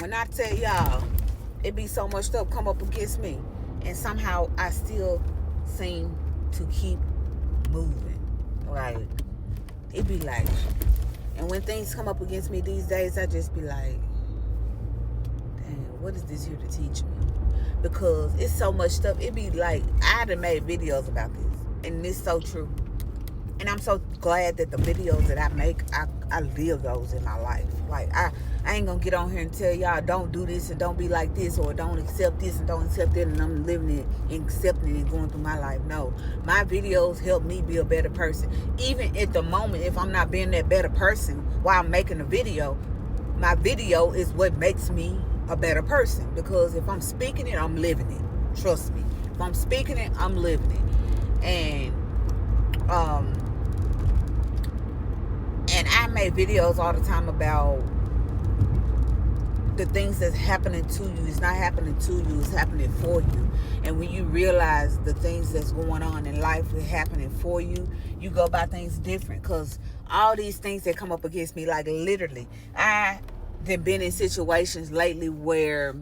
when I tell y'all, it be so much stuff come up against me, and somehow I still seem to keep moving. Like, it be like, and when things come up against me these days, I just be like, dang, what is this here to teach me? Because it's so much stuff. It be like, I done made videos about this, and it's so true. And I'm so glad that the videos that I make, I live those in my life. Like, I ain't gonna get on here and tell y'all don't do this and don't be like this, or don't accept this and don't accept that, and I'm living it and accepting it and going through my life. No, my videos help me be a better person. Even at the moment, if I'm not being that better person while I'm making a video, my video is what makes me a better person. Because if I'm speaking it, I'm living it. Trust me. If I'm speaking it, I'm living it. And I make videos all the time about the things that's happening to you. It's not happening to you, it's happening for you. And when you realize the things that's going on in life is happening for you, you go about things different. Because all these things that come up against me, like literally, I've been in situations lately where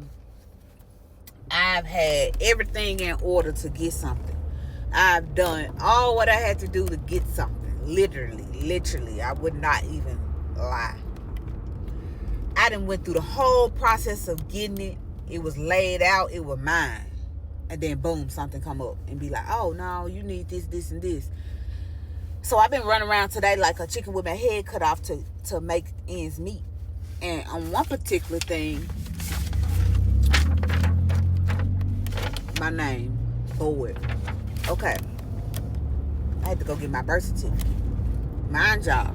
I've had everything in order to get something. I've done all what I had to do to get something. Literally, I would not even lie. I done went through the whole process of getting it. It was laid out. It was mine. And then boom, something come up and be like, oh no, you need this, this, and this. So I've been running around today like a chicken with my head cut off to make ends meet. And on one particular thing, my name, Boyd. Okay. I had to go get my birth certificate. Mind y'all,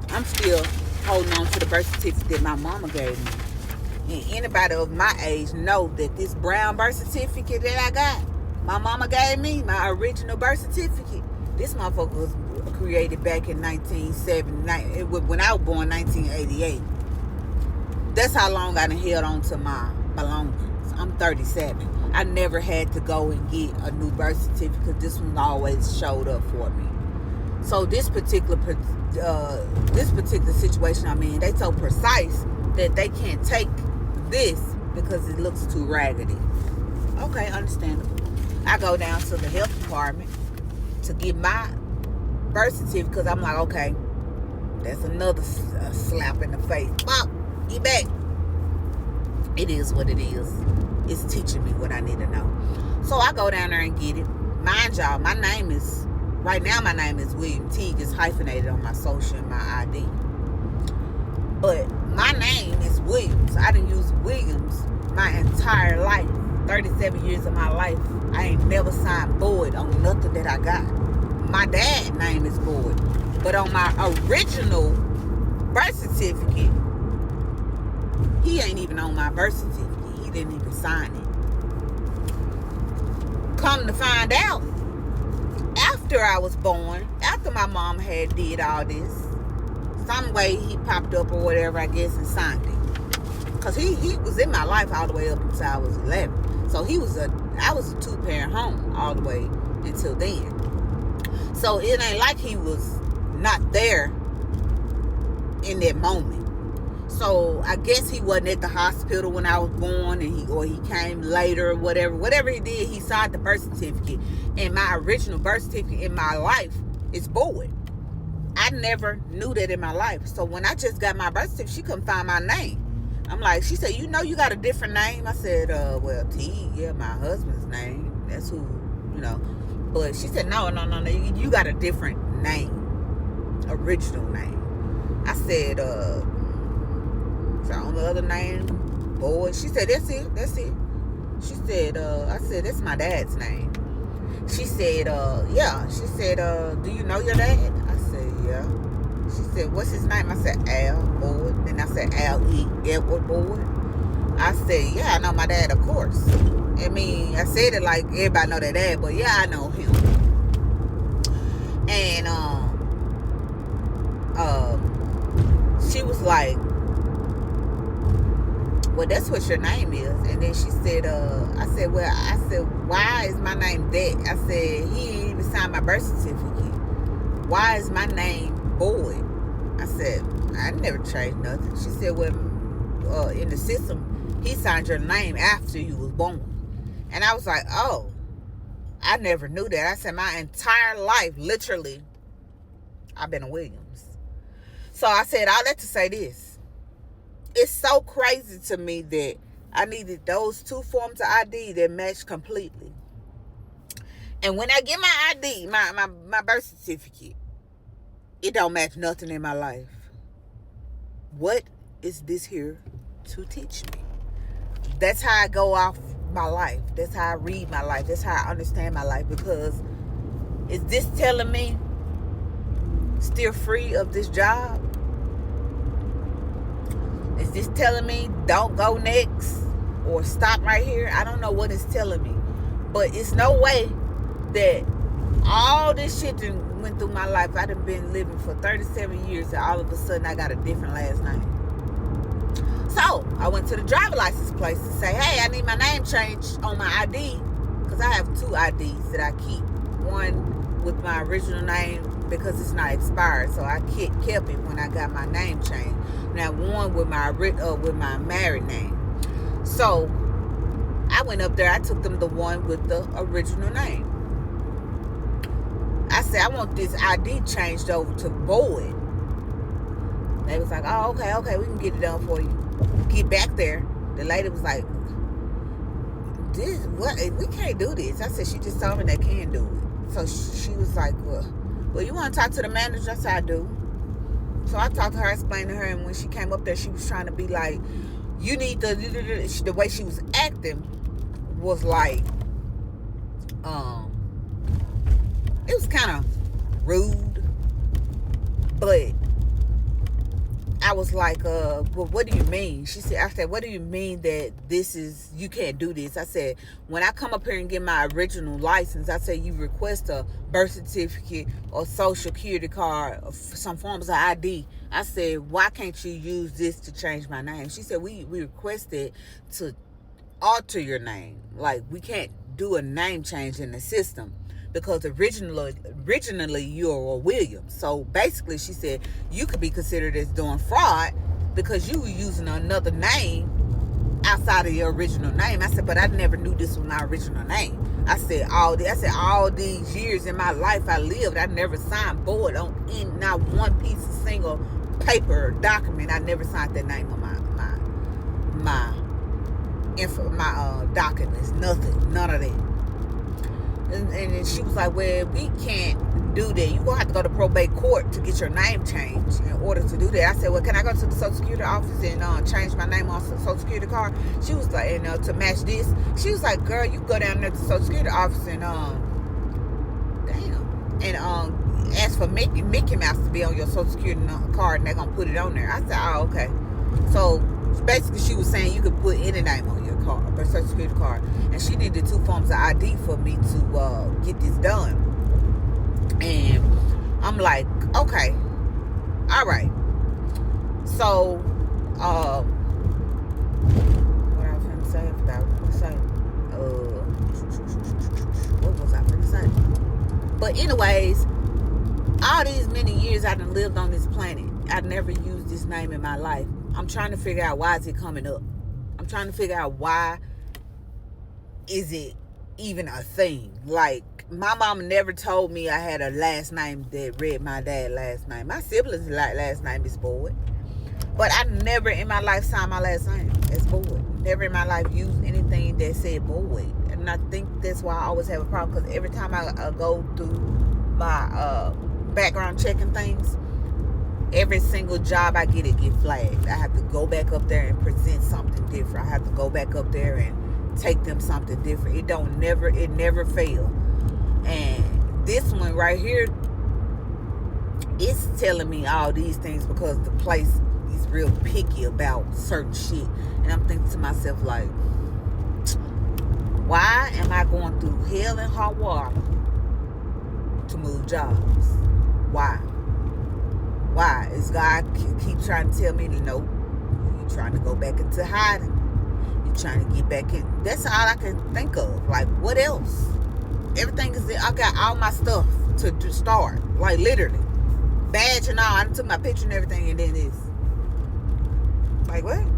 I'm still holding on to the birth certificate that my mama gave me. And anybody of my age know that this brown birth certificate that I got, my mama gave me, my original birth certificate. This motherfucker was created back in 1970, when I was born, 1988. That's how long I done held on to my belongings. I'm 37. I never had to go and get a new birth certificate. This one always showed up for me. So this particular situation I'm in, they so precise that they can't take this because it looks too raggedy. Okay, understandable. I go down to the health department to get my birth certificate because I'm like, okay, that's another slap in the face. Pop, get back. It is what it is. It's teaching me what I need to know. So I go down there and get it. Mind y'all, my name is William Teague. It's hyphenated on my social and my ID. But my name is Williams. I done used Williams my entire life. 37 years of my life. I ain't never signed Boyd on nothing that I got. My dad's name is Boyd. But on my original birth certificate, he ain't even on my birth certificate. He didn't even sign it. Come to find out, after I was born, after my mom had did all this, some way he popped up or whatever, I guess, and signed it. Because he was in my life all the way up until I was 11. So I was a 2-parent home all the way until then. So it ain't like he was not there in that moment. So I guess he wasn't at the hospital when I was born, and he came later or whatever. Whatever he did, he signed the birth certificate. And my original birth certificate in my life is Boyd. I never knew that in my life. So when I just got my birth certificate, she couldn't find my name. I'm like, she said, you know you got a different name? I said, well, T, yeah, my husband's name. That's who, you know. But she said, no, you got a different name. Original name. I said, on the other name, Boyd. She said, that's it. She said, I said, that's my dad's name. She said, yeah. She said, do you know your dad? I said, yeah. She said, what's his name? I said, Al Boyd. Then I said, Al-E, Edward Boyd. I said, yeah, I know my dad, of course. I mean, I said it like everybody know their dad, but yeah, I know him. And she was like, well, that's what your name is. And then she said, I said, why is my name that? I said, he ain't even signed my birth certificate. Why is my name Boyd? I said, I never changed nothing. She said, well, in the system, he signed your name after you was born. And I was like, oh, I never knew that. I said, my entire life, literally, I've been a Williams. So I said all that to say this. It's so crazy to me that I needed those 2 forms of ID that match completely. And when I get my ID, my birth certificate, it don't match nothing in my life. What is this here to teach me? That's how I go off my life. That's how I read my life. That's how I understand my life. Because is this telling me still free of this job? Is this telling me don't go next or stop right here? I don't know what it's telling me. But it's no way that all this shit that went through my life, I done been living for 37 years, and all of a sudden I got a different last name. So I went to the driver license place to say, hey, I need my name changed on my ID, because I have 2 IDs that I keep. One with my original name because it's not expired, so I kept it when I got my name changed. Now one with my married name. So I went up there, I took them the one with the original name. I said, I want this ID changed over to Boyd. They was like, oh, okay, we can get it done for you. Get back there. The lady was like, we can't do this. I said, she just told me they can do it. So she was like, well, you want to talk to the manager? I said, I do. So I talked to her, explained to her, and when she came up there, she was trying to be like, you need the way she was acting was like, it was kind of rude, but I was like, well, what do you mean? She said, I said, what do you mean that you can't do this? I said, when I come up here and get my original license, I said, you request a birth certificate or social security card or some forms of ID. I said, why can't you use this to change my name? She said, we requested to alter your name. Like, we can't do a name change in the system, because originally you're a Williams. So basically, she said, you could be considered as doing fraud because you were using another name outside of your original name. I said, but I never knew this was my original name. I said, all these years in my life I lived, I never signed Boyd in not one piece of single paper or document. I never signed that name on my documents. Nothing, none of that. And then she was like, well, we can't do that. You're going to have to go to probate court to get your name changed in order to do that. I said, well, can I go to the Social Security office and change my name on the Social Security card? She was like, and to match this. She was like, girl, you go down there to the Social Security office and, ask for Mickey Mouse to be on your Social Security card, and they're going to put it on there. I said, oh, okay. So basically she was saying you could put any name on your card, birth Social Security card, and she needed 2 forms of ID for me to get this done. And I'm like, okay, all right. So what I was going to say, I forgot what I was going to say. What was I going to say? But anyways, all these many years I done lived on this planet, I never used this name in my life. I'm trying to figure out, why is it coming up? I'm trying to figure out, why is it even a thing? Like, my mom never told me I had a last name that read my dad's last name. My siblings' last name is Boyd. But I never in my life signed my last name as Boyd. Never in my life used anything that said Boyd. And I think that's why I always have a problem, because every time I go through my background checking things, every single job I get flagged. I have to go back up there and present something different. I have to go back up there and take them something different. It never fails. And this one right here, it's telling me all these things because the place is real picky about certain shit. And I'm thinking to myself, like, why am I going through hell and hot water to move jobs? Why? Is God keep trying to tell me, no, you're trying to go back into hiding. You're trying to get back in. That's all I can think of. Like, what else? Everything is there. I got all my stuff to start. Like, literally. Badge and all. I took my picture and everything, and then this. Like, what?